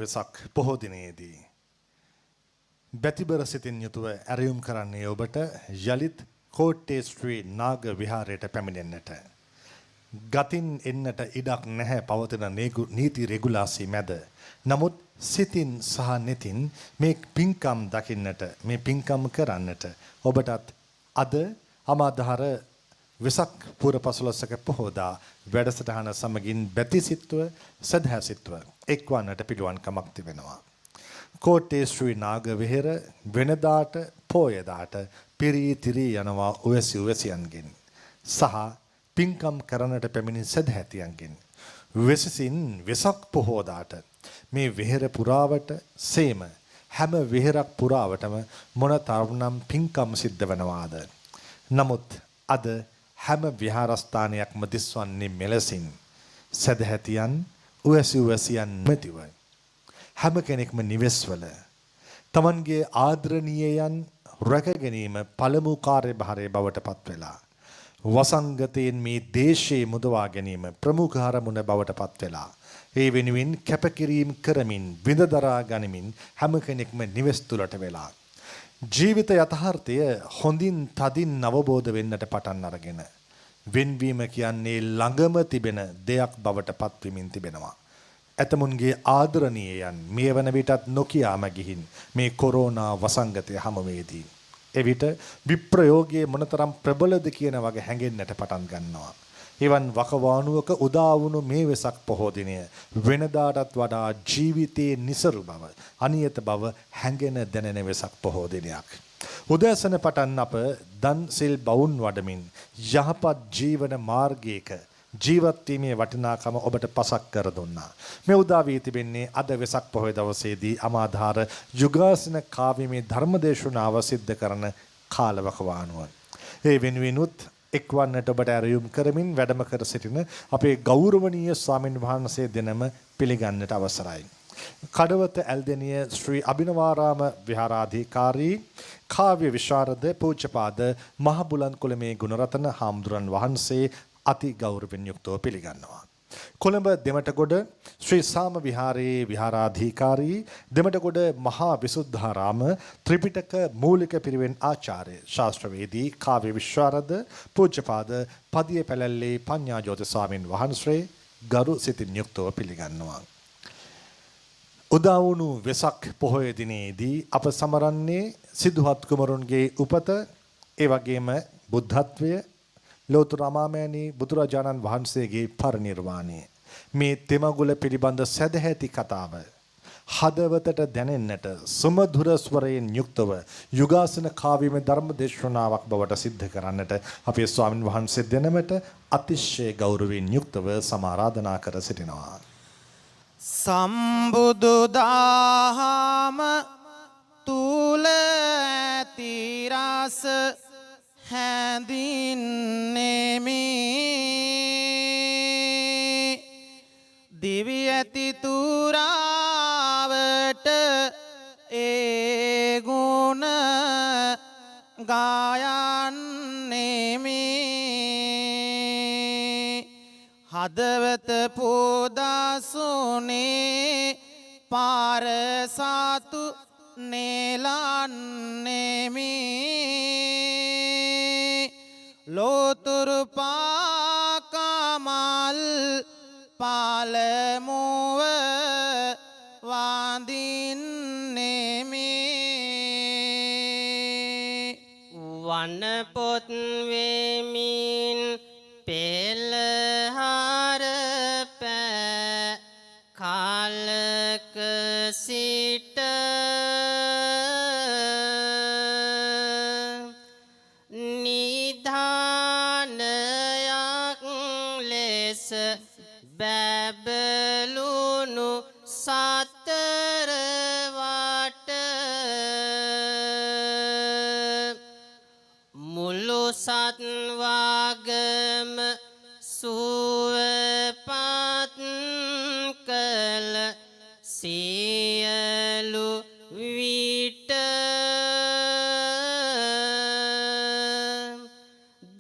වෙසක් පොහෝ දිනයේදී බැතිබර සිතින් යුතුව ඇරයුම් කරන්නේ ඔබට යලිත් කෝට්ටේ ශ්‍රී නාග විහාරයට පැමිණෙන්නට. ගතින් එන්නට ඉඩක් නැහැ පවතින නීති රෙගුලාසි මැද. නමුත් සිතින් සහ නෙතින් මේ පින්කම් දකින්නට මේ පින්කම් කරන්නට ඔබටත් අද අමාදහර වෙසක් පුර පසළොස්වක පොහෝදා වැඩසටහන සමගින් බැතිසිත්ව සදහැසිත්ව එක්වන්නට පිළිවන්කමක් තිබෙනවා. කෝට්ටේ ශ්‍රී නාග විහෙර වෙනදාට පෝයදාට පිරී තිරී යනවා උවැසියන්ගෙන් සහ පින්කම් කරන්නට පැමිණි සදහැතියන්ගෙන්. වෙසසින් වෙසක් පොහෝදාට මේ විහෙර පුරාවට සේම හැම විහෙරක් පුරාවටම මොන තරම්නම් පින්කම් සිද්ධ වෙනවාද. නමුත් අද හැම විහාරස්ථානයක්ම දිස්වන්නේ මෙලෙසින් සදහැතියන් උවැසියන් මෙතිව හැම කෙනෙක්ම නිවෙස්වල තමන්ගේ ආදරණීයයන් රැක ගැනීම පළමු කාර්යභාරය බවට පත් වෙලා වසංගතයෙන් මේ දේශයේ මුදවා ගැනීම ප්‍රමුඛ අරමුණ බවට පත් වෙලා ඒ වෙනුවෙන් කැපකිරීම කරමින් විඳදරා ගනිමින් හැම කෙනෙක්ම නිවෙස් තුලට වෙලා ජීවිත යථාර්ථය හොඳින් තදින් අවබෝධ වෙන්නට පටන් අරගෙන වෙන්වීම කියන්නේ ළඟම තිබෙන දෙයක් බවට පත්වමින් තිබෙනවා. ඇතමුන්ගේ ආදරණීයයන් මේ වන විටත් නොකියාම ගිහින් මේ කොරෝනා වසංගතය හමුවේදී එවිට විප්‍රයෝගයේ මොනතරම් ප්‍රබලද කියන වගේ හැඟෙන්නට පටන් ගන්නවා. එවන් වකවානුවක උදා වුණු මේ වෙසක් පොහෝ දිනය වෙනදාටත් වඩා ජීවිතයේ નિසරු බව අනියත බව හැඟෙන දැනෙන වෙසක් පොහෝ දිනයක්. උදෑසන පටන් අප දන් සිල් බවුන් වඩමින් යහපත් ජීවන මාර්ගයක ජීවත් වීමේ වටිනාකම ඔබට පසක් කර දුන්නා. මේ උදා වී තිබෙන්නේ අද වෙසක් පොහොය දවසේදී අමාධාර යුගාසන කාව්‍යමේ ධර්මදේශනාව සිද්ධ කරන කාලවකවානුව. ඒ වෙනුවෙනුත් එක්වන්නට ඔබට ඇරයුම් කරමින් වැඩම කර සිටින අපේ ගෞරවනීය ස්වාමින් වහන්සේ දෙනම පිළිගන්නට අවසරයි. කඩවත ඇල්දෙනිය ශ්‍රී අභිනවාරාම විහාරාධිකාරී කාව්‍ය විශාරද පූජ්‍යපාද මහබුලන්කුලමේ ගුණරතන හාමුදුරන් වහන්සේ අති ගෞරවයෙන් යුක්තව පිළිගන්නවා. කොළඹ දෙමටගොඩ ශ්‍රී සාම විහාරයේ විහාරාධිකාරී දෙමටගොඩ මහා විසුද්ධාරාම ත්‍රිපිටක මූලික පිරිවෙන් ආචාර්ය ශාස්ත්‍රවේදී කාව්‍ය විශාරද පූජ්‍යපාද පදිය පැලැල්ලේ පඤ්ඤාජෝති ස්වාමින් වහන්සේ ගරු සිතින් යුක්තව පිළිගන්නවා. උදා වුණු වෙසක් පොහොය දිනේදී අප සමරන්නේ සිදුහත් කුමරුන්ගේ උපත ඒ වගේම බුද්ධත්වය ලෝතර අමාමෑණී බුදුරජාණන් වහන්සේගේ පරිනිර්වාණය. මේ තෙමගුල පිළිබඳ සැදැහැති කතාව හදවතට දැනෙන්නට සුමධුර ස්වරයෙන් යුක්තව යුගාසන කාව්‍යමය ධර්ම දේශනාවක් බවට සිද්ධ කරන්නට අපේ ස්වාමින් වහන්සේ දෙනමට අතිශය ගෞරවයෙන් යුක්තව සමාරාධනා කර සිටිනවා. සම්බුදු දහම තුල ඇති රස හැඳින්නෙමි දිවි ඇති තුරාවට ඒ ගුණ ගායන්නෙමි හදවත පොදාසුනේ පාරසතු නෙලන්නෙමි ලෝතුරු පාකමල් පාලමුව වඳින්නෙමි වනපොත් වෙමින් පෙළහර පෑ කාලක සිට බැබලුණු සතර වට මුළු සත්වගම සුවපත් කළ සියලු විට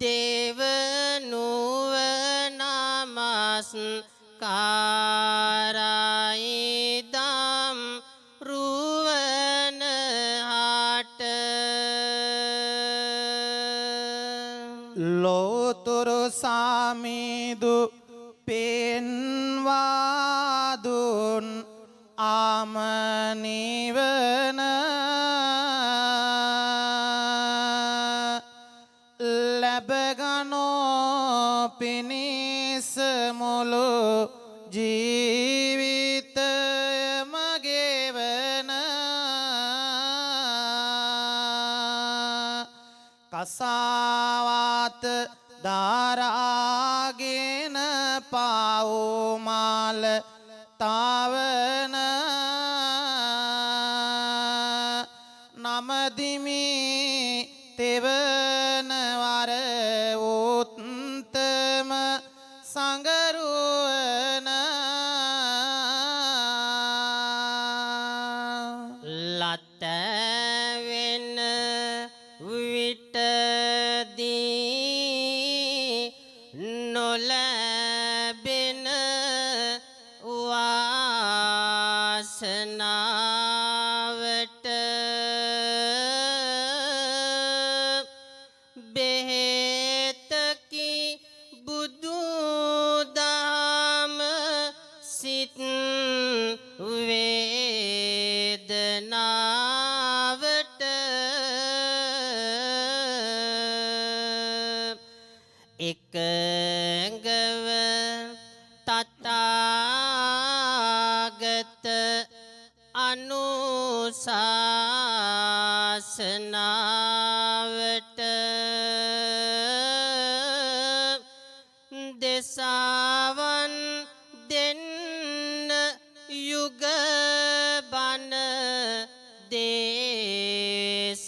දේවනුව නමස් කාරයි දම් ලෝතුරු සාමිදු පෙන්වාදුන් ආමනිවන ලැබගනෝ පිණිස මුළු ජීවිතයම ගෙවන කසාවත් දාරාගෙන පාවුමාල තාවන නමදිමි තෙවන වර උත්තම සංගරුවන ලතවෙන විටදී නොලැබෙන වාසනාවට බෙහෙතකි බුදුදහම සිත් වේදනාවට එකඟව තථාගත අනුශාසනාවට දෙසවන් දෙන්න යුග බණ දේශනාවට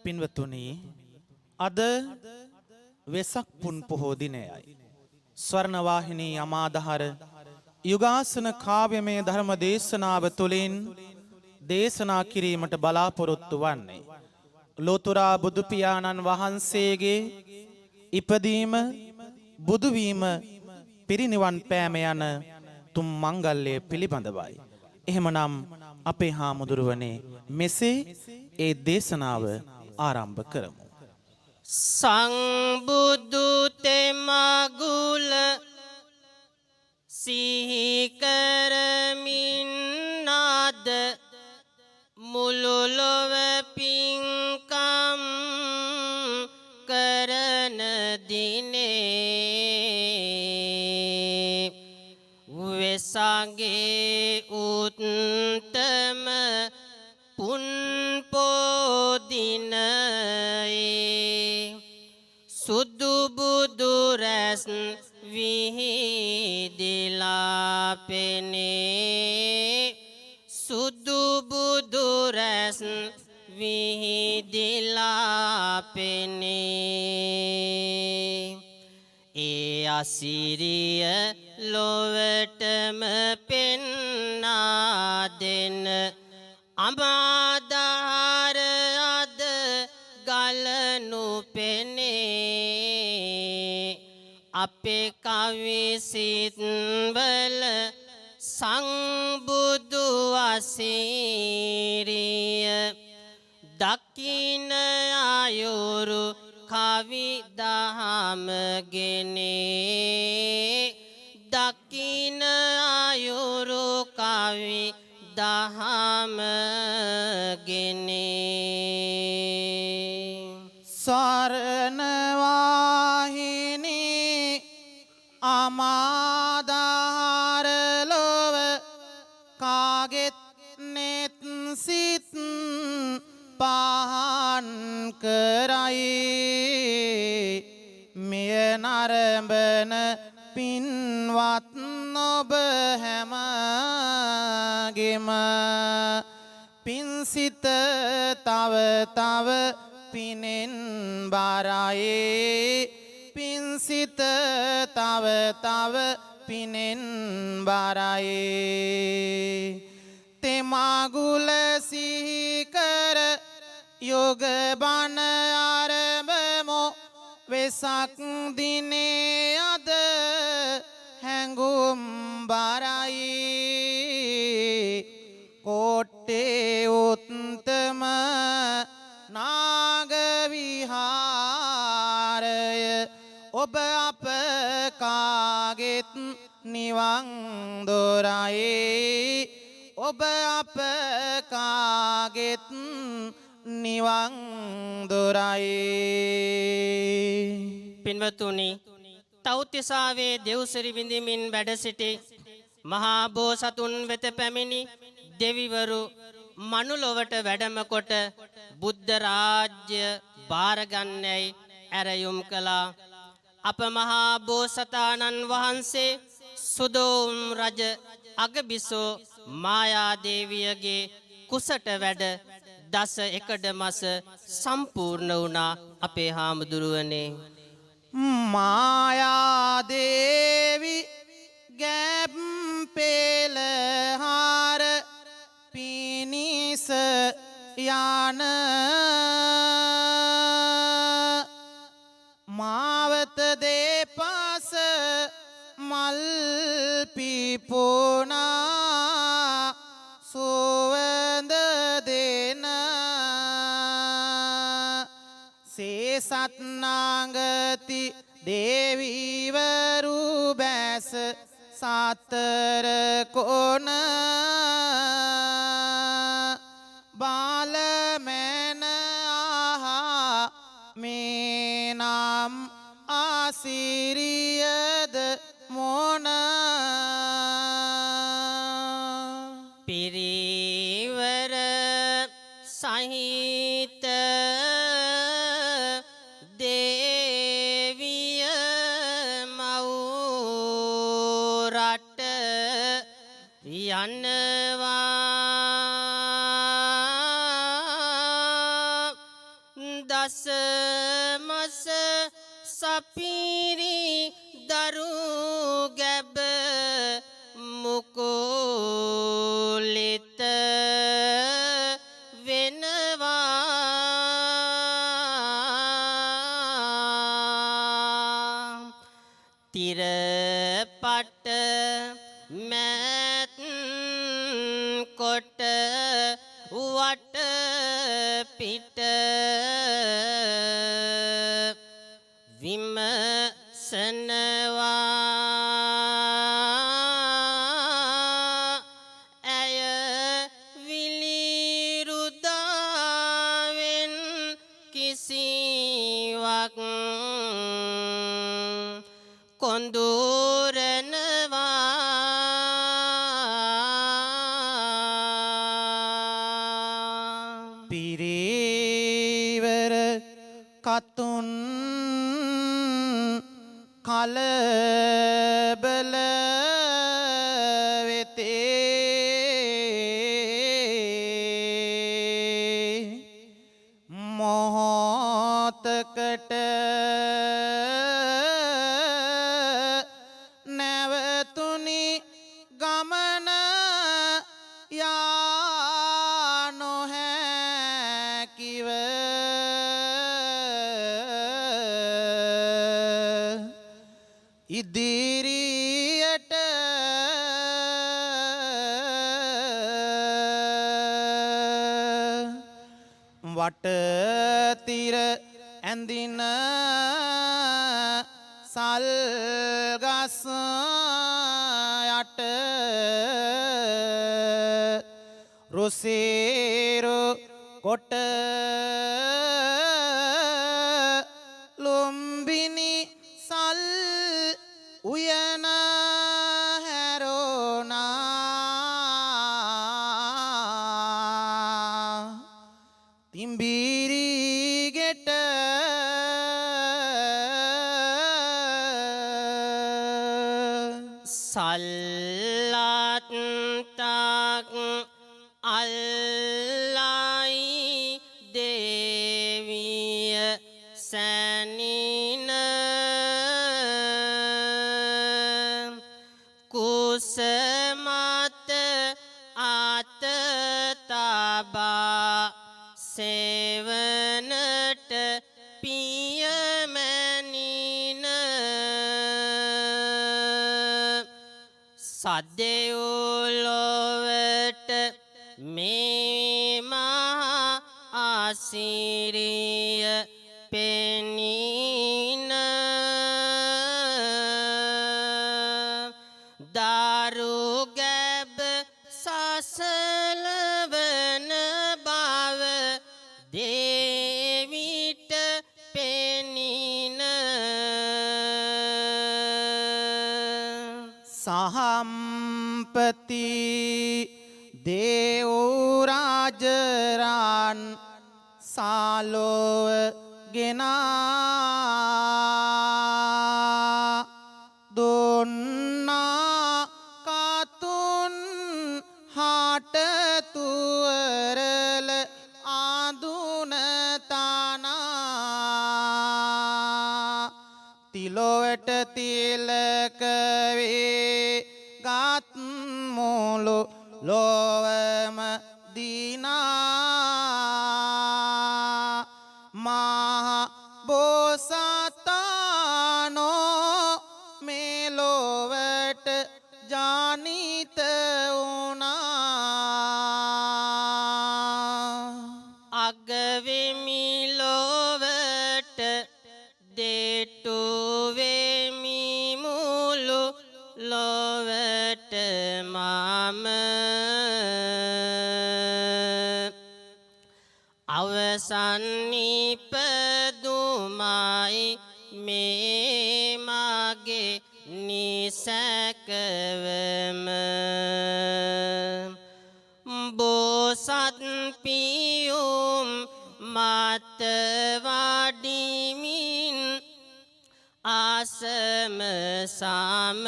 පින්වතුනි අද වෙසක් පුන් පොහෝ දිනයයි. ස්වර්ණවාහිනී අමාදහර යුගාසන කාව්‍යමය ධර්ම දේශනාව තුළින් දේශනා කිරීමට බලාපොරොත්තු වන්නේ ලෝතුරා බුදු පියාණන් වහන්සේගේ ඉපදීම බුදුවීම පිරිනිවන් පෑම යන තුම් මංගල්‍යය පිළිබඳවයි. එහෙමනම් අපේ හාමුදුරුවනේ මෙසේ ඒ දේශනාව ආරම්භ කරමු. සංබුදු තෙමගුල සිහිකරමින් අද මුළු ලොව පින්කම් කරන දිනේ වෙසගේ උත්තම පුන් පොදිනයේ සුදු බුදු රැස් විහිදිලා පෙනේ සුදු බුදු රැස් විහිදිලා පෙනේ ඒ අසිරිය ලොවටම පෙන්නා දෙන අමාදහර අද ගලනු පෙනේ අපේ කවි සිත්වල සංබුදු අසිරිය දකින අයුරු කවි දහම ගෙනේ දකින අයුරු කවි දහම ගෙනේ ස්වර්ණවාහිනී අමාදහර ලොව කාගෙත් නෙත් සිත් පහන් කරයි මෙය නරඹන පින්වත් ඔබ හැමගෙම පින්සිත තව තව පිනෙන් බරයි පින්සිත තව තව පිනෙන් බරයි තෙමගුල සිහිකර යොග බණ ආරඹමු වෙසක් දිනේ අද හැඟුම් බරයි කෝට්ටේ කාගෙත් නිවන් දොරයි ඔබ අප කාගෙත් නිවන් දොරයි. පින්වතුනි, තව්තිසාවේ දෙව්සිරි විඳිමින් වැඩ සිටි මහා බෝසතුන් වෙත පැමිණි දෙවිවරු මනුලොවට වැඩම කොට බුද්ධ රාජ්‍ය භාරගන්නයි ඇරයුම් කළා. අප මහා බෝසතාණන් වහන්සේ සුදෝම් රජ අගබිසෝ මායාදේවියගේ කුසට වැඩ දස එකඩ මස සම්පූර්ණ වුණා අපේ හාමුදුරුවනේ. මායාදේවි ගැබ් පෙළහාර පිනිස යන මාවත දෙපස මල් පිපුනා සුවඳ දෙන සේසත් නාගති දේවීවරු බැස සතර කොන බාලමැන ආහා මේ නම් ආසිරියද මොන පිරිවර සහිත දේවිය මව් රට යනවා දස මස සපිරි දරු ගැබ මුකුලිත වෙනවා තිරපට මැත් කොට වට පිට විමසනවා ඇය විලිරුදාවෙන් කිසිවක් කොඳුරනවා පිරිවර කතුන් කලබල වෙතේ මොහොතකට නැවතුනි ගමන යා නොහැකිව ඉදිරියට වටතිර ඇඳින සල්ගස් යට රුසේරු කොට ලුම්බිනි සල් උයන හැරෝනා තිම්බිරිගෙට සල්ලත්තක් අල්ලයි දේවිය සැනින කුසමත අත තබා සේවනට පියමැනින සදෙව්ලොවට මේ මහා ආසිරිය පෙනින දාරු ගැබ සසලවන බව දේවිට පෙනින සහම්පති දේවරාජරන් සාලෝව ගෙනා දුන්නා කතුන් හාට තුවරල ආදුන තානා තිලොවට තිලක වේ ගත් මුළු ලොවම දිනා මහා බෝසතාණෝ මේ ලොවට ජානිත වුණා අගවෙමි ලොවට දෙටු වෙමි මුළු ලොවට මම අවසන් නිපදුමයි මේ මගේ නිසැකවම බෝසත් පියුම් මත වඩිමින් ආසම සම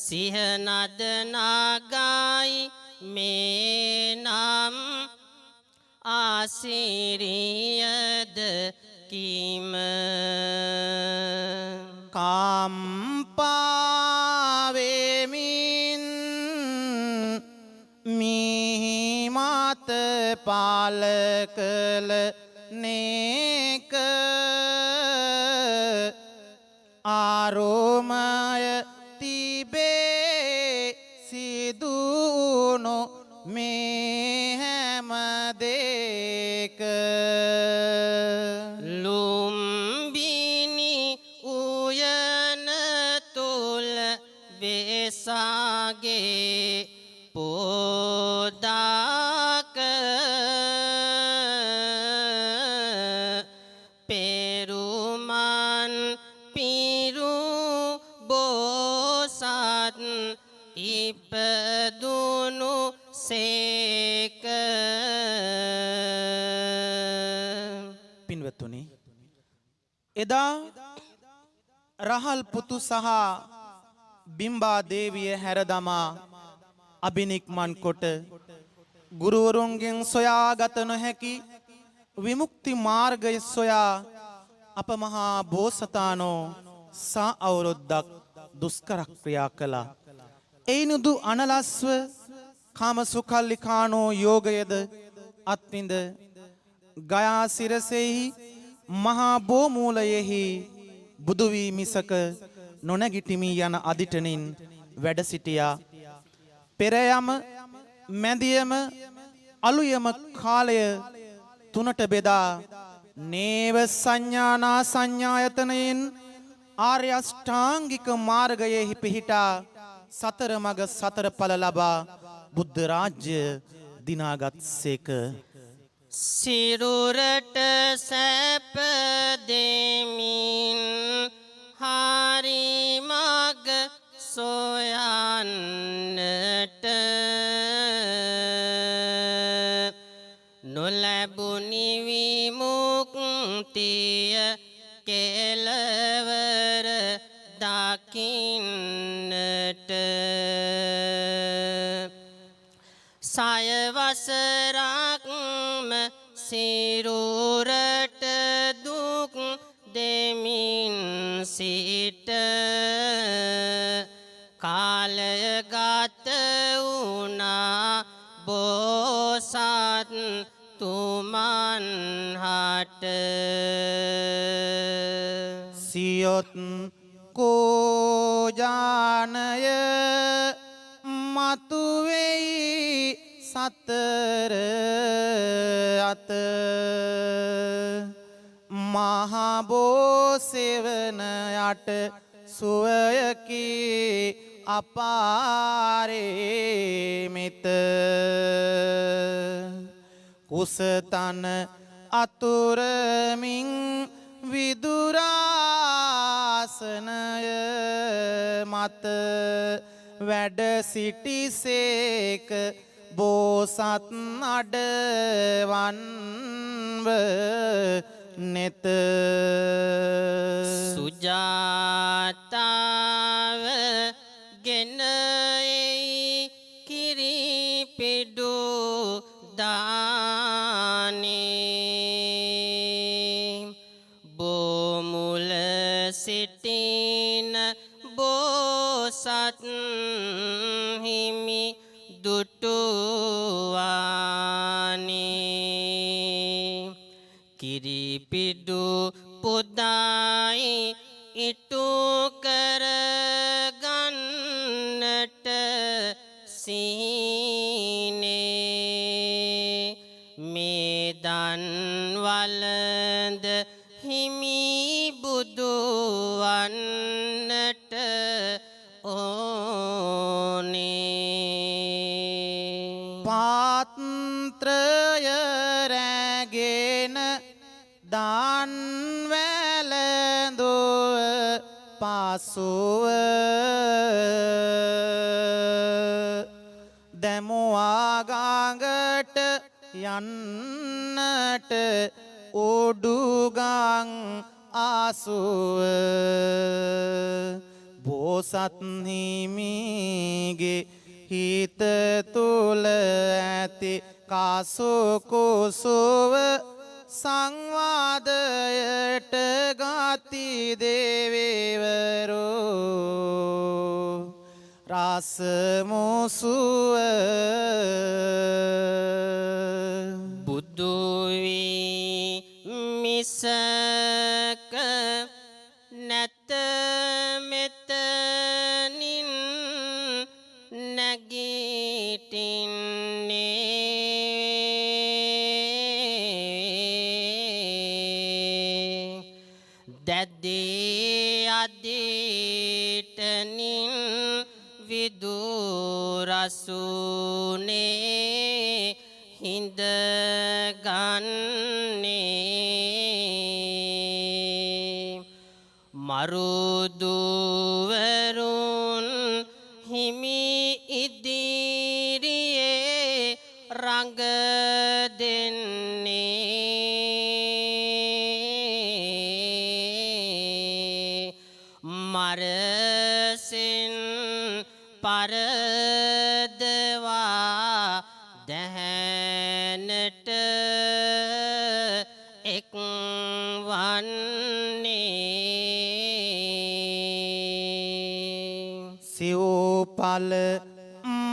සිහනද නාගයි මේ නම් ආසිරියද කිම කම්පාවෙමින් මිහිමත පාල කළ නේක ආරෝමය තිබේ සිදුනු මේ හැම දෙක ලුම්බිනි උයන තුල වෙසාගේ පොදාක පෙරුමන් පිරු බෝසත් ඉපදුණු සේක පින්වත්තුනි එදා රහල් පුතු සහ බිම්බා දේවිය හැරදමා අබිනික්මන් කොට ගුරුවරුන්ගෙන් සොයාගත නොහැකි විමුක්ති මාර්ගය සොයා අප මහා බෝසතාණෝ සා අවුරුද්දක් දුෂ්කර ක්‍රියා කළා. එයිනුදු අනලස්ව කාමසුකල්ලිකානෝ යෝගයද අත්විඳ ගයා සිරසෙහි මහා බෝමූලයෙහි බුදු වී මිසක නොනැගිටිමි යන අදිටනින් වැඩ සිටියා. පෙරයම මැදියම අලුයම කාලය තුනට බෙදා නේව සංඥානා සංඥායතනයෙන් ආර්ය අෂ්ටාංගික මාර්ගයෙහි පිහිටා සතර මග සතර ඵල ලබා බුද්ධ රාජ්‍ය දිනාගත් සේක. සිරුරට සැප දෙමින් හරි මග සොයන්නට නොලැබුණි විමුක්තිය කෙලවර දකින්නට සය වසරක්ම සිරුරට දුක් දෙමින් සිට කාලය ගත වුණා බෝසත් තුමන් හට සියොත් කෝජානය මතුවෙයි සතර අත මහා බෝ සෙවන යට සුවයකි අපාරේ මිත කුසතන අතුරමින් විදුරාසනය මත වැඩ සිටිසේක බෝසත් අඩවන්ව නෙත සුජාතාව ගෙනයි කිරිපිඩු දානේ බොමුල සිටින බෝසත් හිමි දුටුවානේ කිරිපිඩු පුදායි ඉටු කරගන්නට සීනේ මේ දන් වළඳ හිමි බුදු වන්නට ඕනේ පාත්‍රය රැගෙන දාන් වැළඳුව පසුව දැමුවා ගඟට යන්නට උඩුගං ආසුව බෝසත් හිමිගේ හිත තුල ඇති කාසුකුසුව සංවාදයට ගති දේවවරෝ රාසමුසුව බුදු වී මිසක නැත මෙතනින් නැගිටින්නේ දැද්දේ අදිටනින් විදුරසුනේ හිඳ ගන්නේ මරුදුවරුන් හිමි ඉදිරියේ රඟ දෙන්නේ මරසින් පරදවා දැහැනට එක් වන්නේ සිව්පල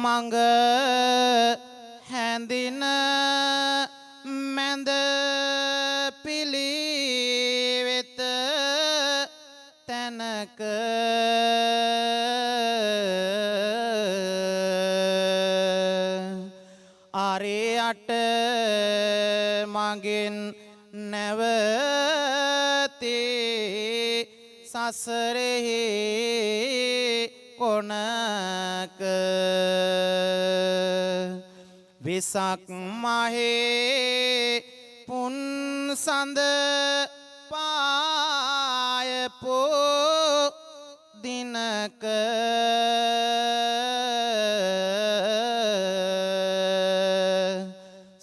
මඟ හැඳින මැද පිළිවෙත තැනක අරයට මගෙන් නැවතී සසරෙහි කොනක විසක් මහේ පුන්සඳ පායපෝ දිනක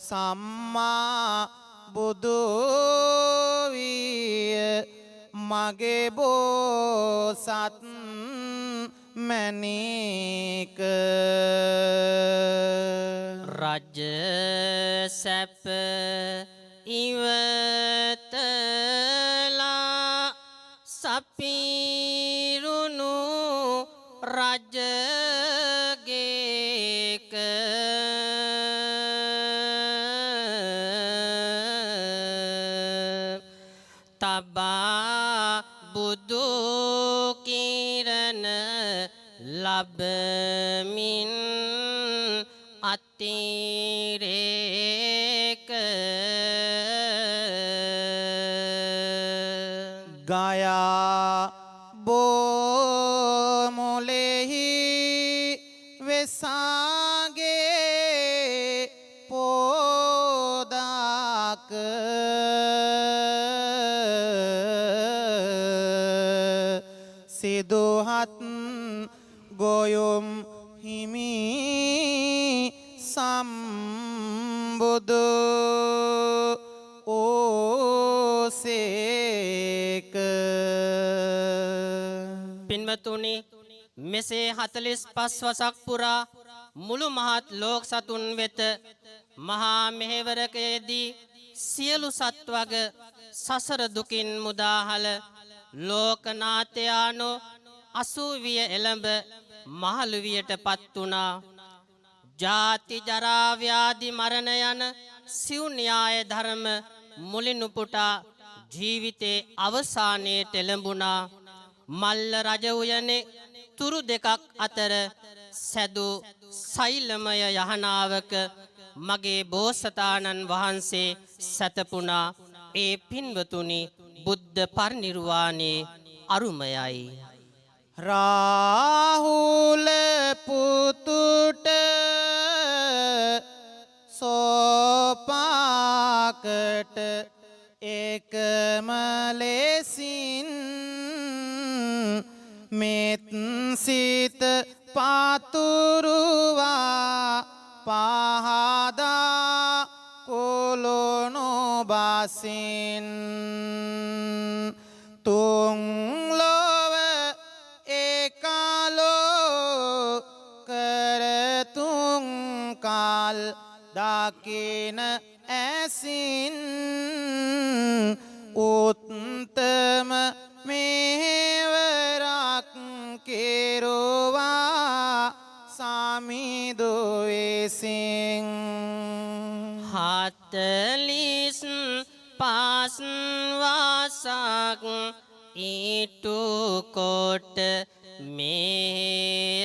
සම්මා බුදු විය මගේ බෝසත් මැණික රජ සැප ඉවතලා සපිරුණු රජගේක තබා බුදු කිරණ ලබමින් අතිරේක ගයා බෝ සාගේ පෝදාක සිදුහත් ගොයුම් හිමි සම්බුදු ඕසේක. පින්වතුනි, මෙසේ 45 වසක් පුරා මුළු මහත් ලෝක සතුන් වෙත මහා මෙහෙවරකයේදී සියලු සත්වග සසර දුකින් මුදාහල ලෝකනාථයානෝ 80 එළඹ මහලුවියට පත් වුණා. ජාති ජරා ව්‍යාධි මරණ යන සිව් න්‍යාය ධර්ම මුලින් උපුටා ජීවිතේ අවසානයේ එළඹුණා. මල්ල රජ උයනේ තුරු දෙකක් අතර සැදු සෛලමය යහනාවක මගේ බෝසතාණන් වහන්සේ සැතපුණා. ඒ පින්වතුනි, බුද්ධ පරිනිර්වාණයේ අරුමයයි. රාහුල පුතුට සෝපාකට එකම ලෙසින් මෙත් සිත පාතුරුවා පහදා කුළුණු බසින් තුන් ලොව එකලෝ කරතුන් කල් දකින ඇසින් උත්තම මෙහෙවරක් කෙරුවා සමිදු විසින්. 45 වසක් ඊටු කොට මෙය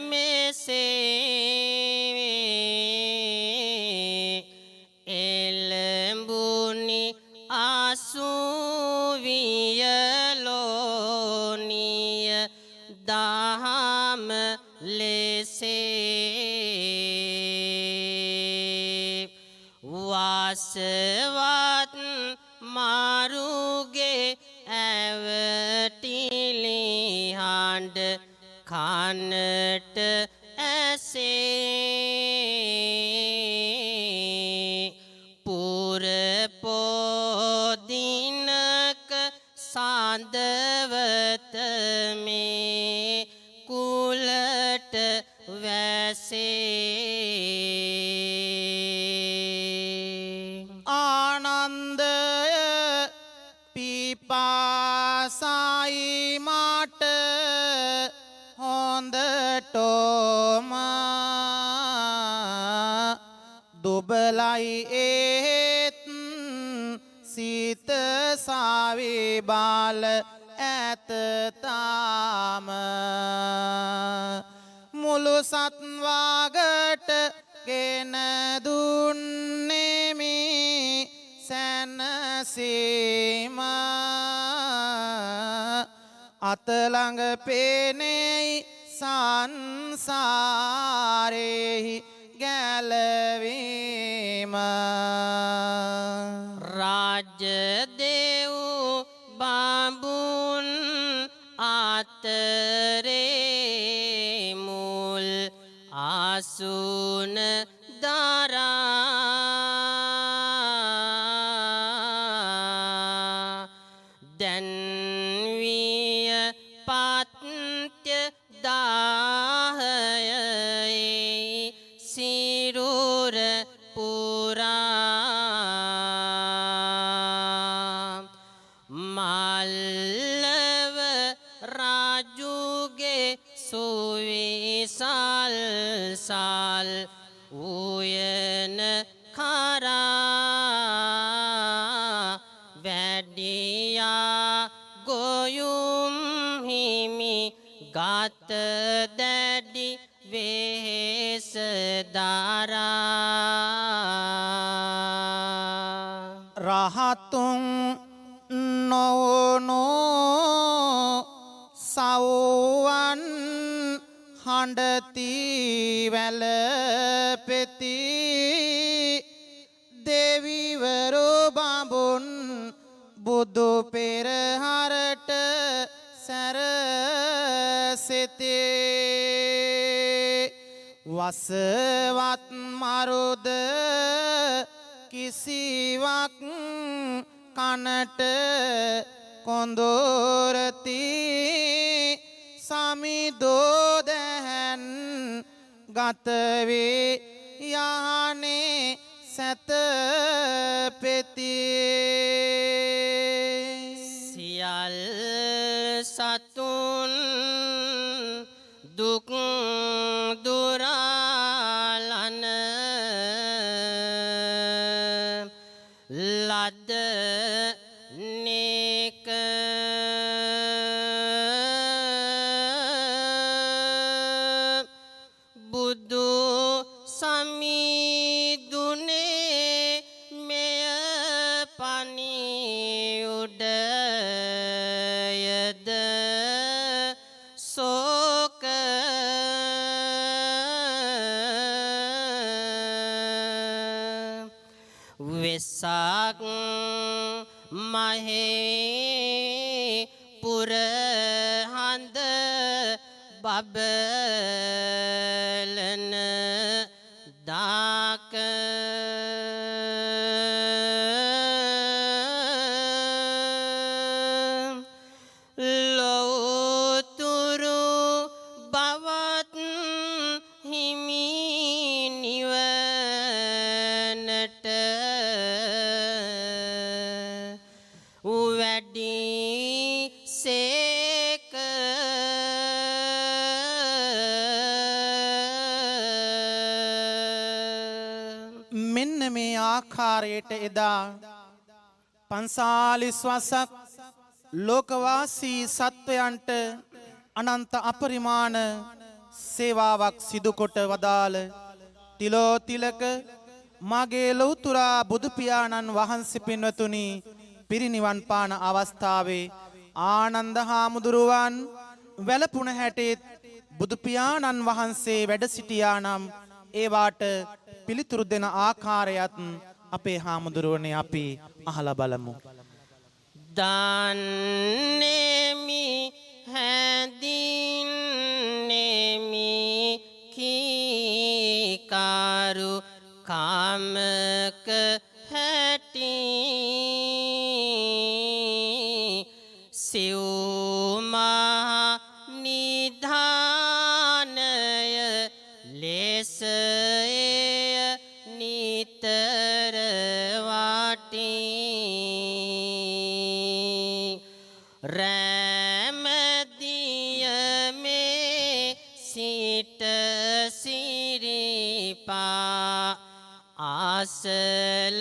මෙසේ එළඹුනි 80 ලෝනිය දහම ලෙසේ වාසවත් මාරුගේ ඇවටිලි හඬ කනට ඇසේ පුරපෝදිනක සඳවත මේ කුලට වැසේ ආනන්දය පිපාසයි මට හොඳටම දුබලයි ඒත් සිත සවිබාල ඇත තාම මුළු සත්වාගට ගෙන දුන්නෙමි සැනසීම අතළඟ පේනෙයි සංසාරෙහි ගැලවීම. රාජ්‍ය දේව් බඹුන් අතරේ මුල් ආසුන දරා දැන් විය පත්‍ය දාහයේ සිරුර පුරා මල්ලව රාජුගේ සුවිසල් සල් උයන කරා වැඩියා ගොයුම් හිමි ගත දැඩි වෙහෙස දරා රහතුන් නොවුණු සව්වන් හඬති වැළපෙති දෙවිවරෝ බඹුන් බුදු පෙරහරට සැරසෙතේ වසවත් මරුද කිසිවක් කනට කොඳුරති සමිදෝදැහැන් ගතවේ යහනේ සැතපෙති සියල් සතුන් දුක් දුරාලන ලද නේක බුදු සමිදුනේ මෙය පනිඋඩයද සෝක වෙසක් මහේ පුරහඳ බබලන දාක ලෝතුරු බවත් හිමි නිවනට වැඩි සේක මෙන්න මේ ආකාරයට එදා 45 වසක් ලෝකවාසී සත්වයන්ට අනන්ත අපරිමාණ සේවාවක් සිදු කොට වදාළ තිලෝතිලක මගේ ලෞතුරා බුදු පියාණන් වහන්සේ පින්වතුනි පිරිනිවන් පාන අවස්ථාවේ ආනන්ද හාමුදුරුවන් වැළපුණ හැටේත් බුදු පියාණන් වහන්සේ වැඩ සිටියා නම් ඒවාට පිළිතුරු දෙන ආකාරයත් අපේ හාමුදුරුවනේ අපි අහලා බලමු. දන්නේමි හැඳින්නේමි කීකාරු කාමක හැටි සිව්මහා නිධානය ලෙසය නිතර වටී රැමදියමේ සිට සිරිපා ආසල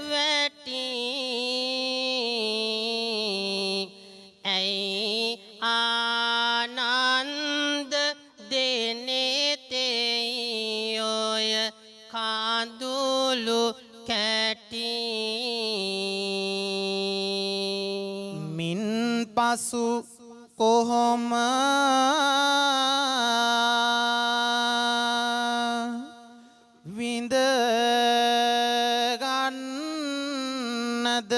වැටී ඇයි ආනන්ද දෙනෙතෙයි ඔය කාඳුළු කැටි මින් පසු කොහොම විඳ ගන්නද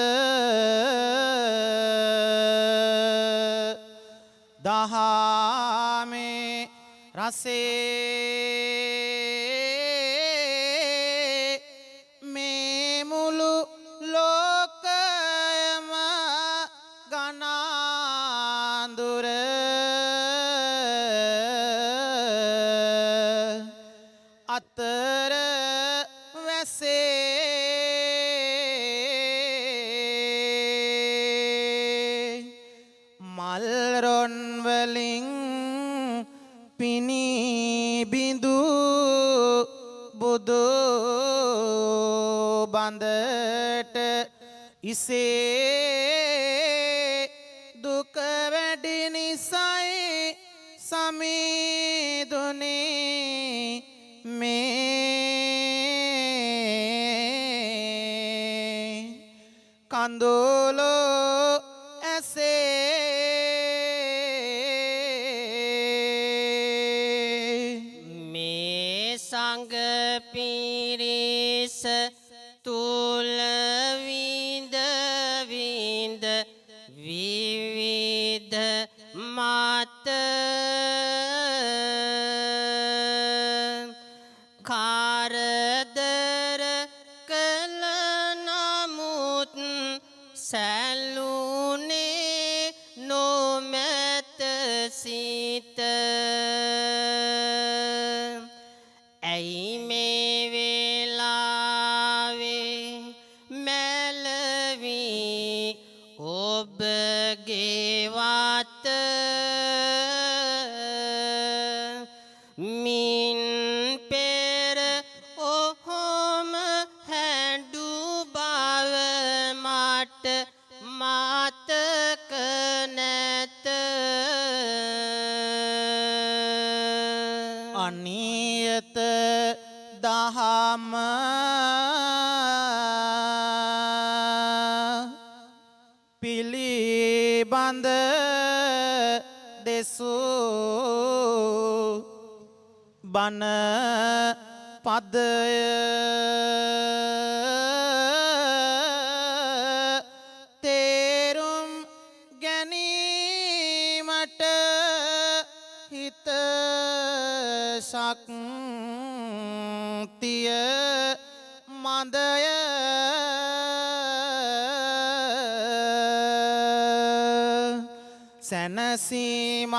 දහමේ රසේ මේ මුළු ලෝකයම ගනාඳුර අතර වැසේ මල් රොන් වලින් පිනිබිඳු බුදු බඳට ඉසේ දුක වැඩි නිසයි සමිදුනේ මේ කඳුළු ඇසේ සංඝ පිරිස තුල විඳ විඳ විවිධ මත කාරදර කළ නමුත් සැලුනේ නොමැත සිත ඇයි මේ වෙලාවේ මැලවී ඔබගේ වත මින් පෙර ඔහොම හැඬු බව මට මතක නැත අනියත දහම පිළිබඳ දෙසූ බණ පදය තේරුම් ගැනීමට හිත ශක්තිය මදය සැනසීමක්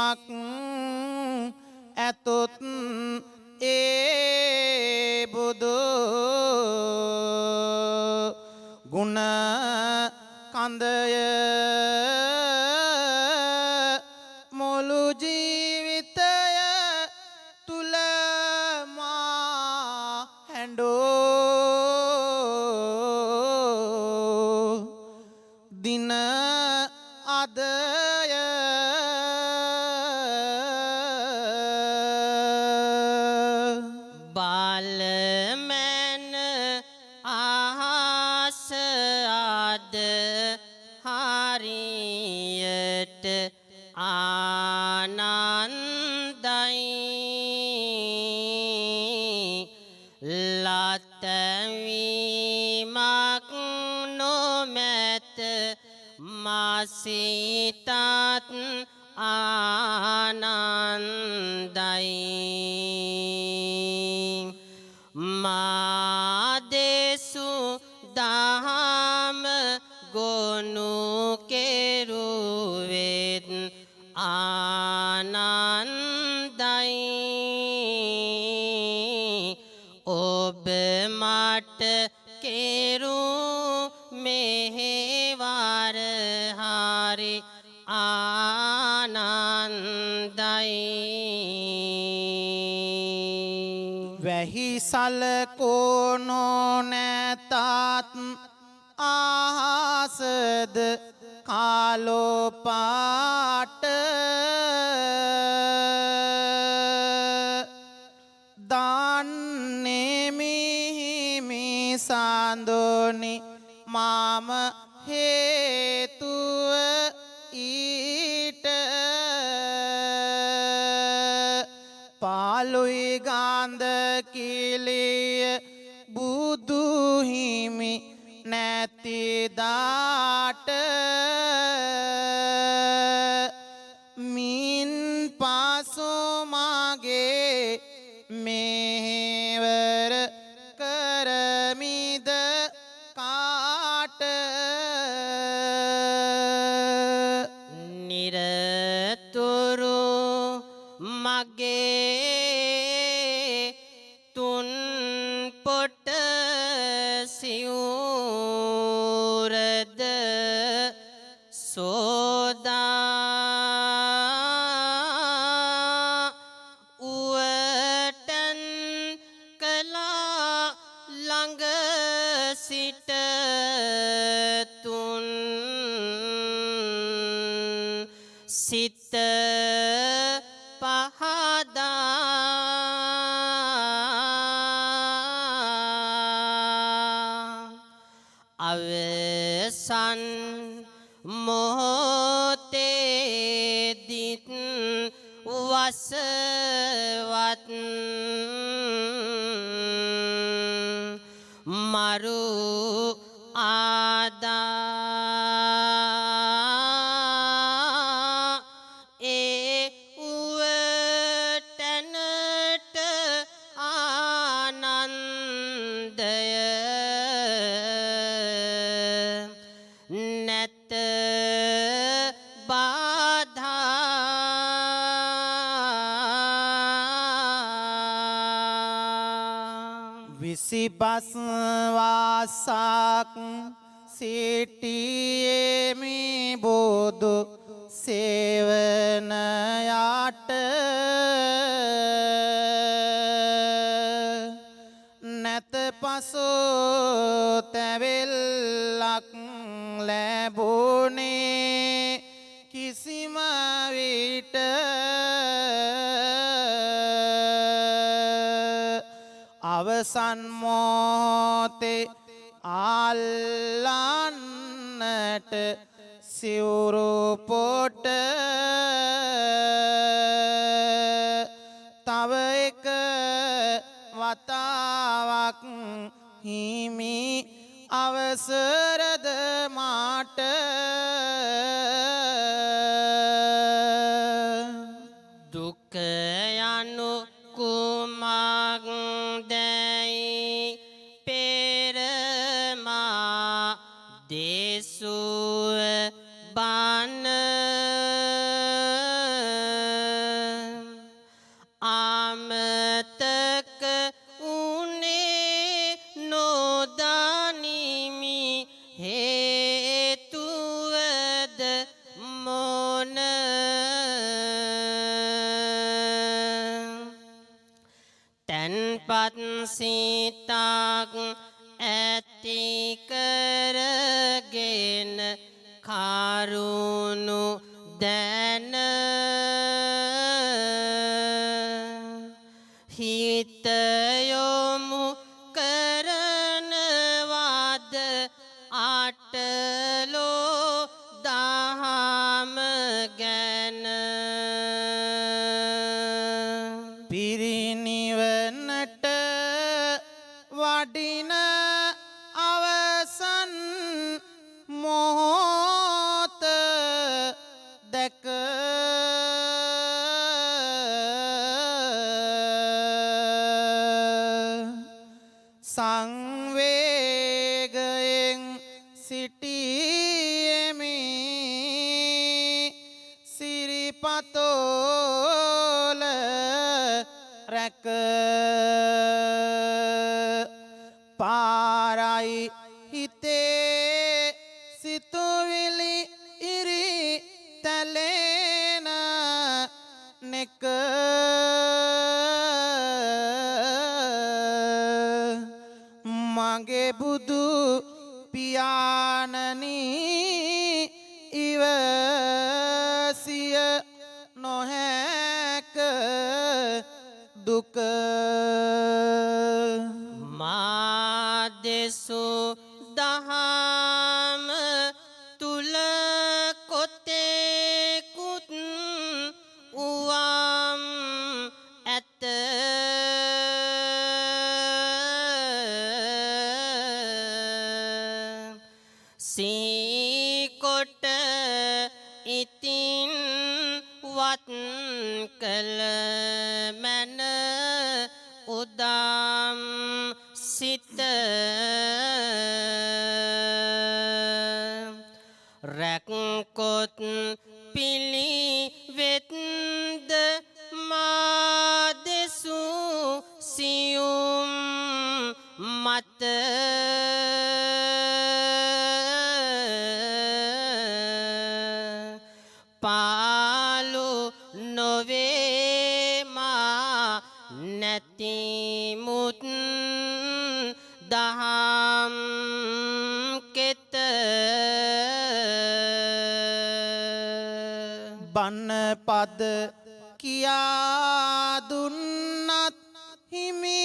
ඇතොත් ඒ බුදු ගුණ කන්දය මුළු ජීවිතය තුල මා හැඬෝ දින අදය බලමැන අහස අද හරියට ආනන්දයි ලතවීමක් නොමැත මාසිතත් ආනන්දයි මාදෙසු දහම ගොනු කෙරුවෙත් ආනන්දයි ඔබ මට කෙරු මෙහෙවර හරි ආනන්දයි වැහි සලකෝනෝ නැතත් ආහසද කාලෝ පාට දාන්නේ මිහිමි සාන්දෝනි මාම හේතුව ඊට පාලුයි ගාන්ධ කිලිය බුදු හිමි නැතිදාට මින් පසු මගේ මෙහෙවර කරමිද කාට නිරතුරු මගේ තුන් පොට සිවුරද සෝදා උවටන් කලා ළඟ සිට තුන් සිත පහදා අවසන් මොහොතේදිත් වසවත් මරු ආදා ඒ උවටනට ආනන්දය නැත විසිපස් වාසක් සිටියෙමි බෝදු සේවනයට නැත පසු තැවිල්ලක් ලැබුණේ කිසිම විට අවසන් මොහොතේ අල්ලන්නට සිවුරු පොට තව එක වතාවක් හිමි අවසරද මාට දුක යනු කුමක්දැයි පෙරමා දේසුව බන අමතක උනේ නොදනිමි හේතුවද මොන තැන්පත් සිතක් ඇති කරගෙන කරුණු දැන හිත යොමු කරනවාද අටලෝ දහම ගැන පිරිනිවනට වඩින අවසන් මොහොත දැක සංවේගයෙන් සිටියෙමි සිරිපතෝල රැක පාරයි හිතේ සිතුවිලි ඉරි තැලෙන නෙක මගේ බුදු පියාණනි ඉවසිය නොහැක දුක මාදෙසු දහම තුල කොතෙකුත් උවම් ඇත සීකොට ඉතින් වත් කළ මැන උදම් සිත රැක්කොත් පිළිවෙත්ද මාදෙසු සියුම් මත පාලු නොවේමා නැතිමුත් දහම් කෙත බණපද කියා දුන්නත් හිමි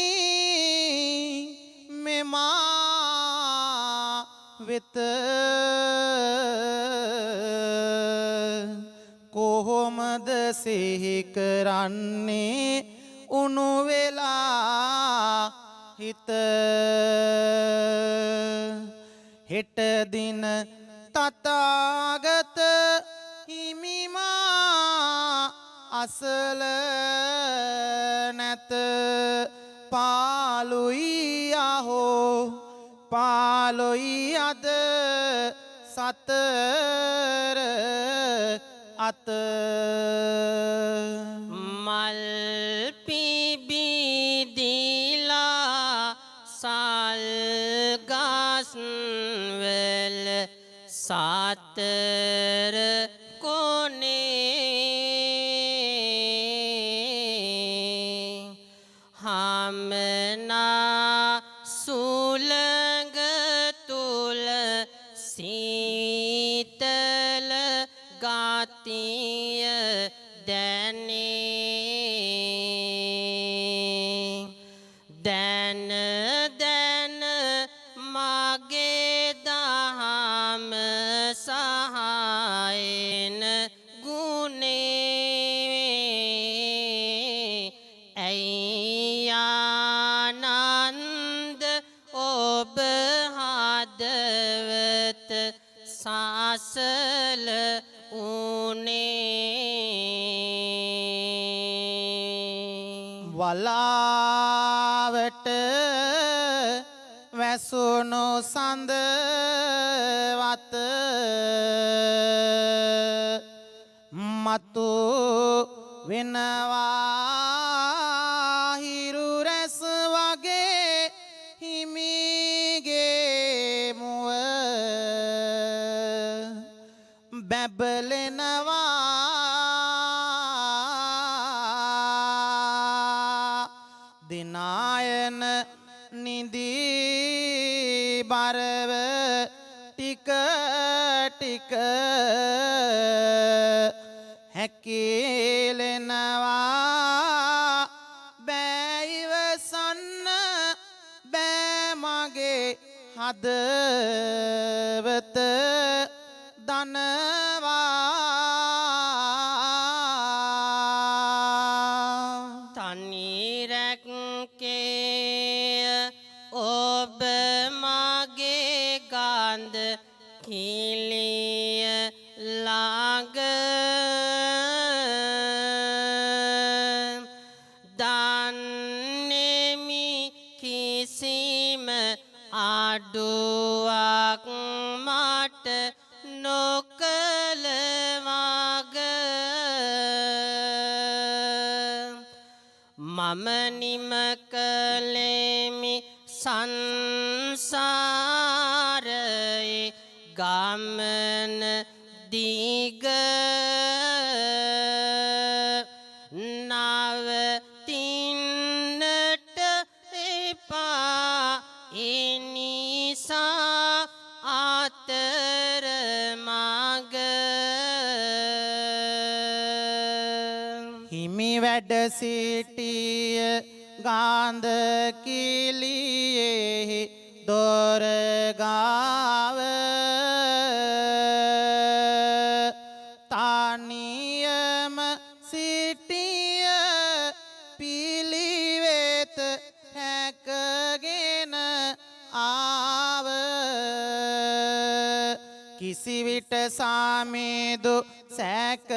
මෙමා වෙත කොහොමද සිහි කරන්නේ උණු වෙලා හිත හෙට දින තථාගත හිමිමා අසල නැත පාලුයි අහෝ පාලොයි අද සතර අත මල් පිබිදිලා සල් ගස් වල සතර කොනේ හමනා සුළඟ තුල සීතල ගතිය දැනේ දැන දැන මගේ දහම සහායන ගුණේ ඇයි ආනන්ද ඔබ හදවත සාසල වලාවට වැසුණු සඳ වත මතු වෙනවා හිරු රැස් වගේ හිමිගේ මුව බැබලෙනවා දිනායන නිදී බරව ටික ටික හැකිලෙනවා බෑයිවසන්න බෑ මගේ හදවත දනවා තනිරැක්කේ ඔබ මගේ ගන්ධ කිලිය ළඟ දන්නේමි කිසිම අඩුවක් මට නොකළ මග මම නිම කළෙමි සංසාරයේ ගමන දිග නවතින්නට එපා එනිසා අතර මග හිමි වැඩ සිටිය ගාන්ධ කිලියේ දොරගාව තනියම සිටිය පිළිවෙත හැකගෙන ආව කිසිවිට සාමේදු සැක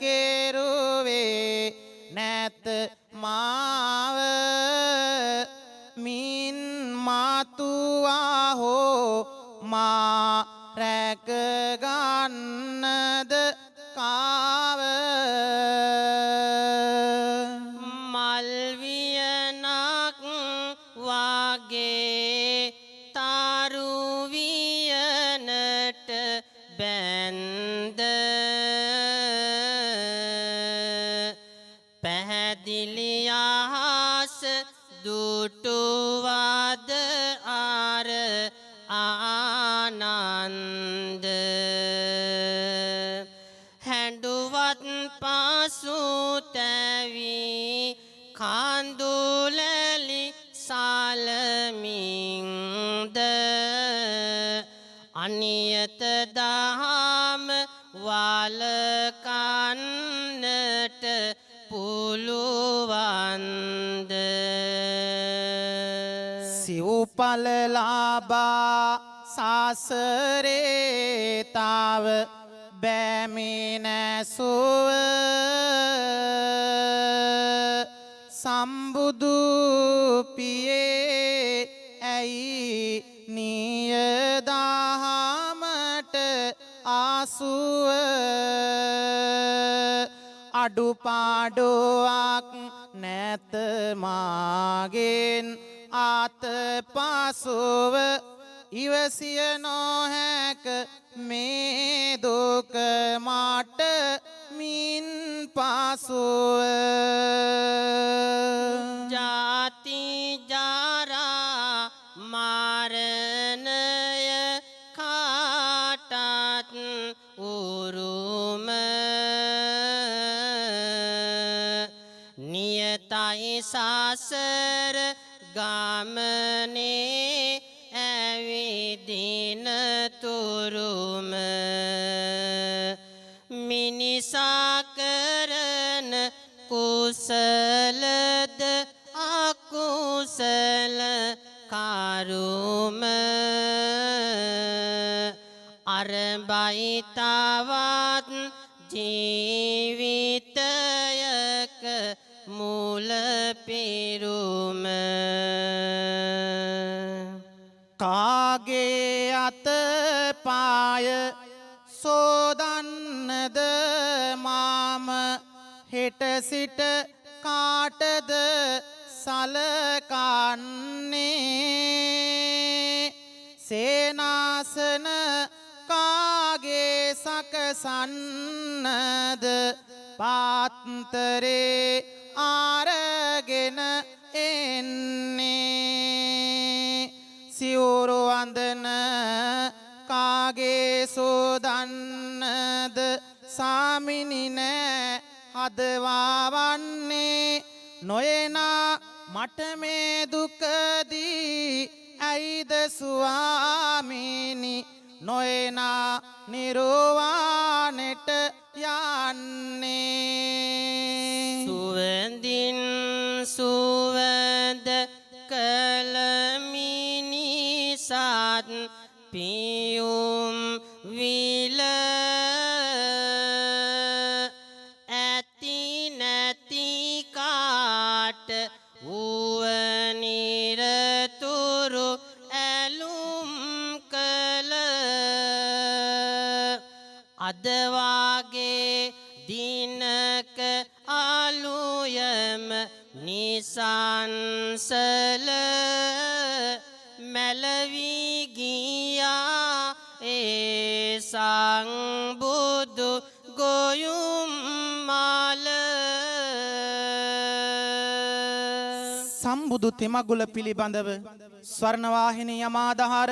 කෙරුවේ නැත මාව මින් මාතුවා හෝ මා රැක ගන්නද කාව මල් වියනක් වාගේ තරු වියනට බැන්ද පැහැදිලි අහස දුටුවද අර ආනන්ද හැඬුවත් පසුතැවි කඳුලැලි සලමින්ද අනියත දහම වලකන්නට පුළුවන්ද සිව්පල ලාබා සාසරේතාව බෑමි නැසුව සම්බුදු පියේ ඇයි නියදහමට ආසුව අඩුපාඩුවක් නැත මාගෙන් ආතපසුව ඉවසිය නොහැක මේ දුක මට මින් පසුව ජාති ජරා මරණය කාටත් උරුම නියතයි සසර ගමනේ ඇවිදින තුරුම මිනිසා කරන කුසලද අකුසල කරුම අරබයි තවත් ජීවිතයක මුල පිරුම කාගේ අත පාය සෝදන්නද මාම හෙට සිට කාටද සලකන්නේ සේනාසන කාගේ සකසන්නද පාත්තරේ ආරගෙන එන්නේ සිවුරු අඳන කාගේ සෝදන්නද සාමිනි නෑ හදවාවන්නේ නොයනා මට මේ දුකදී ඇයිද ස්වාමීනි නොයනා නිර්වාණයට යන්නේ සුවඳින් සුවඳ කළ මිනිසත් පියුම් විල ඇති නැති කාට වුවනිරතුරු ඇලුම් කළ අදවාගේ දිනක අලුයම නිසංසල මැලවී ගියා ඒ සංබුදු ගොයුම් මල සම්බුදු තෙමගුල පිළිබඳව ස්වර්ණවාහිනී යමාදහර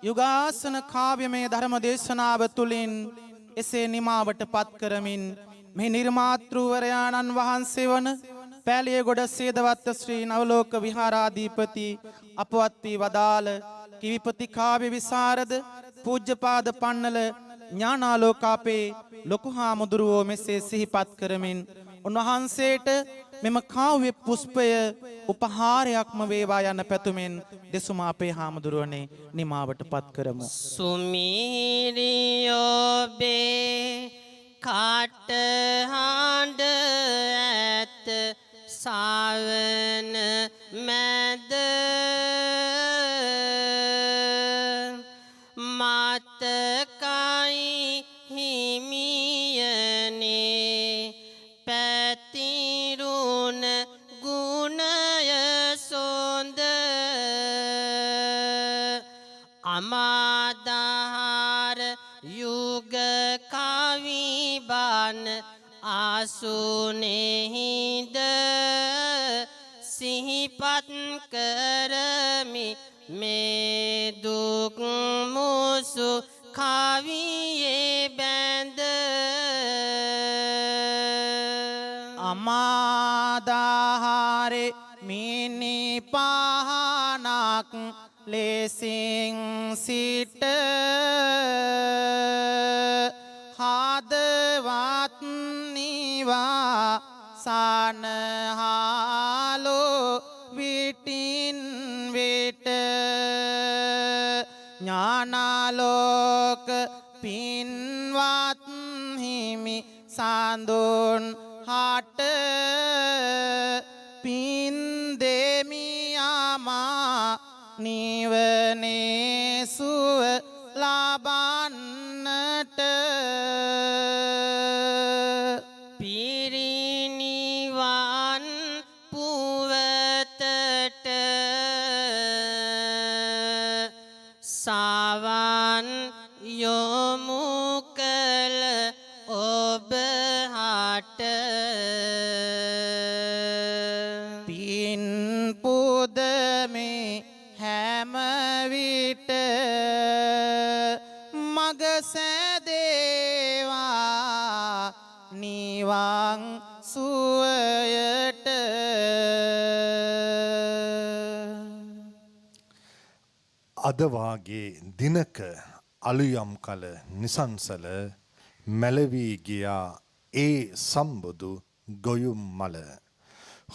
යුගාසන කාව්‍යමය ධර්ම දේශනාව තුළින් එසේ නිමාවට පත් කරමින් මේ නිර්මාතෘවරයාණන් වහන්සේ වන පෑලියගොඩ සේදවත්ත ශ්‍රී නවලෝක විහාරාධිපති අපවත් වී වදාළ කිවිපති කාව්‍ය විසරද පූජ්‍යපාද පන්නල ඥානාලෝකාපේ ලොකු හාමුදුරුවෝ මෙසේ සිහිපත් කරමින් උන්වහන්සේට මෙම කාව්‍ය පුෂ්පය උපහාරයක්ම වේවා යන පැතුමෙන් දෙසුම අපේ හාමුදුරුවනේ නිමාවට පත් කරමු. සුමීරියෝබේ කාටහඬ ඇත සාවන මැද මතකයි හිමියනේ පැතිරුණ ගුණය සොඳ අමාදහාර යුග කවිබන ආසුනේහිද සිහිපත් කරමි මේ දුක් මුසු කවියේ බැඳ අමාදහාරේ මිනි පහනක් ලෙසින් සිට හදවත් නිවා සනහලෝ විටින් විට ලෝක පින්වත් හිමි සඳුන් හට පින් දෙමියාමා නිවනේ සුව ලබන්නට පිරිනිවන් පුවතට සවන් යොමු කළ ඔබ හට පින් පුදමේ හැම විට මග සැදේවා නිවන් සුවයට අද වාගේ දිනක අලුයම් කල නිසංසල මැලවී ගියා ඒ සම්බුදු ගොයුම් මල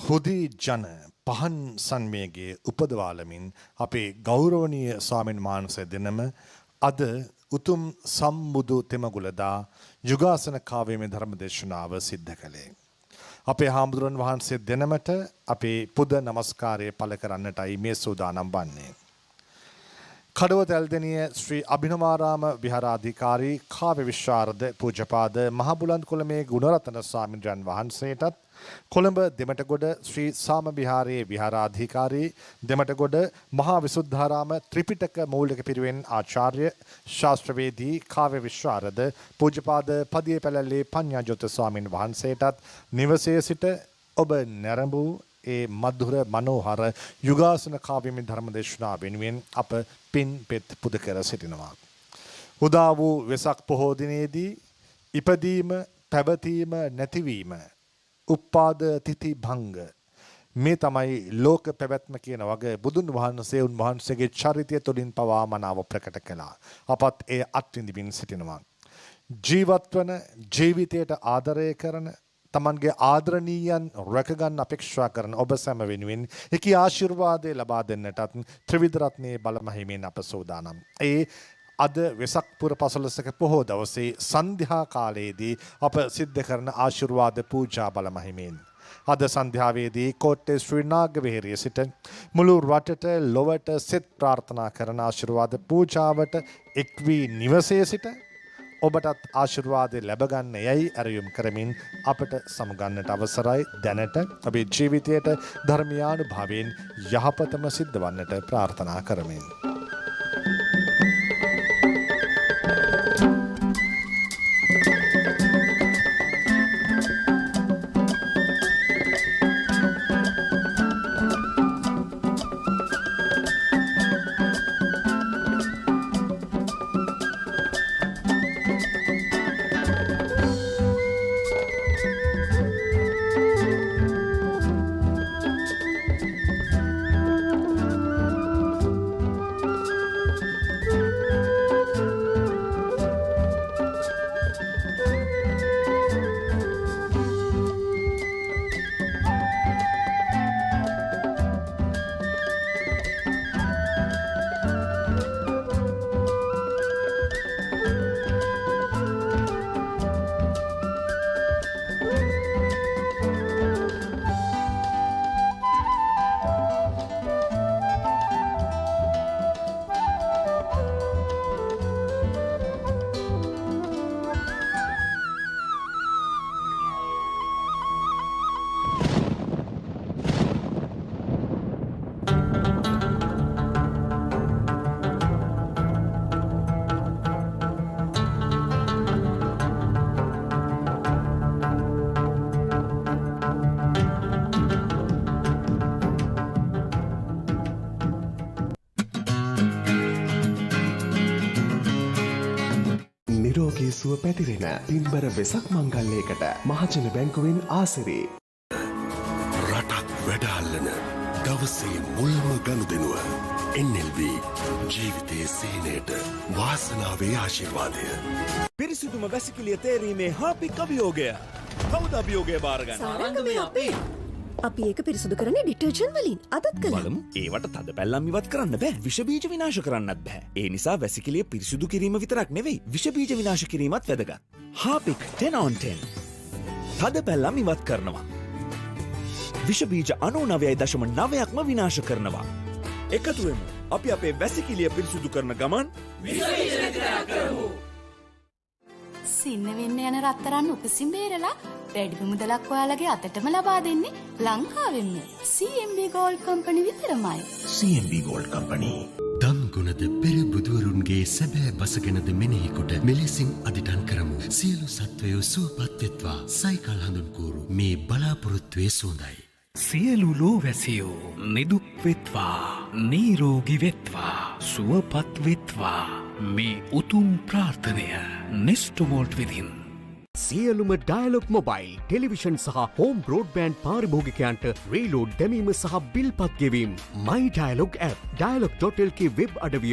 හුදී ජන පහන් සංවේගයේ උපදවාලමින් අපේ ගෞරවනීය ස්වාමීන් වහන්සේ දෙනම අද උතුම් සම්බුදු තෙමගුලදා යුගාසන කාව්‍යමය ධර්ම දේශනාව සිද්ධ කළේ. අපේ හාමුදුරන් වහන්සේ දෙනමට අපේ පුද නමස්කාරය පළ කරන්නටයි මේ සූදානම් වන්නේ. කඩුව තැල්දෙනිය ශ්‍රී අභිනවාරාම විහාරාධිකාරී කාව්‍ය විශාරද පූජපාද මහබුලන්ද කොළමේ ගුණරතන ස්වාමීන් වහන්සේටත් කොළඹ දෙමටගොඩ ශ්‍රී සාම විහාරයේ විහාරාධිකාරී දෙමටගොඩ මහා විසුද්ධාරාම ත්‍රිපිටක මූලික පිරිවෙන් ආචාර්ය ශාස්ත්‍රවේදී කාව්‍ය විශාරද පූජපාද පදියේ පැලැල්ලේ පඤ්ඤාජොත ස්වාමීන් වහන්සේටත් නිවසේ සිට ඔබ නැරඹූ ඒ මధుර මනෝහර යුගාසන කාව්‍යමය ධර්ම දේශනා වෙනුවෙන් අප පින් පෙත් පුද කර සිටිනවා. උදා වූ වෙසක් පොහෝ දිනේදී ඉපදීම පැවතීම නැතිවීම උපාද තිති භංග මේ තමයි ලෝක පැවැත්ම කියන වගේ බුදුන් වහන්සේ උන්වහන්සේගේ චරිතය තුළින් පවා මනාව ප්‍රකට කළා. අපත් එය අත්විඳිමින් සිටිනවා. ජීවත් වන ජීවිතයට ආදරය කරන තමන්ගේ ආදරණීයන් රැකගන්න අපේක්ෂා කරන ඔබ සැම වෙනුවෙන් එකී ආශිර්වාදය ලබා දෙන්නටත් ත්‍රිවිධ රත්නයේ බලමහිමෙන් අප සෝදානම්. ඒ අද වෙසක් පුර පසළොස්වක පොහෝ දවසේ සන්ධ්‍යා කාලයේදී අප සිද්ධ කරන ආශිර්වාද පූජා බලමහිමෙන් අද සන්ධ්‍යාවේදී කෝට්ටේ ශ්‍රී නාගවිහාරයේ සිට මුළු රටට ලොවට සෙත් ප්‍රාර්ථනා කරන ආශිර්වාද පූජාවට එක් වී නිවසේ සිට ඔබටත් ආශිර්වාදය ලැබගන්න යයි ඇරයුම් කරමින් අපට සමුගන්නට අවසරයි. දැනට ඔබේ ජීවිතයට ධර්මයානුභාවයෙන් යහපතම සිද්ධ වන්නට ප්‍රාර්ථනා කරමින් නිරෝගී සුව පැතිරෙන පින්බර වෙසක් මංගල්‍යයකට මහජන බැංකුවෙන් ආසිරි. රටක් වැඩහල්ලන දවසේ මුල්ම ගනුදෙනුව NLB ජීවිතයේ සේනයට වාසනාවේ ආශිර්වාදය. පිරිසිදුම වැසිකිළිය තේරීමේ හාපික් අභියෝගය. කවුද අභියෝගය බාරගන්න? සාරංග මේ අපි. අපි ඒක පිරිසුදු කරන්නේ ඩිටර්ජන්ට් වලින් අදත් කළා. බලමු. ඒවට තද පැල්ලම් ඉවත් කරන්න බෑ. විෂ බීජ විනාශ කරන්නත් බෑ. ඒ නිසා වැසිකිළිය පිරිසුදු කිරීම විතරක් නෙවෙයි විෂ බීජ විනාශ කිරීමත් වැදගත්. Harpic 10 on 10. තද පැල්ලම් ඉවත් කරනවා. විෂ බීජ 99.9%ක්ම විනාශ කරනවා. එකතු වෙමු. අපි අපේ වැසිකිළිය පිරිසුදු කරන ගමන් සින්න වෙන්න යන රත්තරන් උපසින් බේරලා වැඩිපු මුදලක් ඔයාලගේ අතටම ලබා දෙන්නේ ලංකාවෙන්ම CMB Gold Company විතරමයි. CMB Gold Company. දම්ගුණද පෙර බුදුවරුන්ගේ සැබෑ බසගෙනද මෙනෙහිකොට මෙලෙසින් අධිටන් කරමු. සියලු සත්වයෝ සුවපත් වෙත්වා. සයිකල් හඳුන්කූරු මේ බලාපොරොත්තුවේ සුවඳයි. සියලු ලෝවැසියෝ නිදුක් වෙත්වා නීරෝගි වෙත්වා සුවපත් වෙත්වා මේ උතුම් ප්‍රාර්ථනය නෙස්ටමෝල්ට් විදින්. සියලුම ඩයලොග් මොබයිල් ටෙලිවිෂන් සහ හෝම් බ්‍රෝඩ්බෑන්ඩ් පාරිභෝගිකයන්ට රීලෝඩ් දැමීම සහ බිල්පත් ගෙවීම් මයි ඩයලොග් ඇප් ඩයලොග්.lk වෙබ් අඩවිය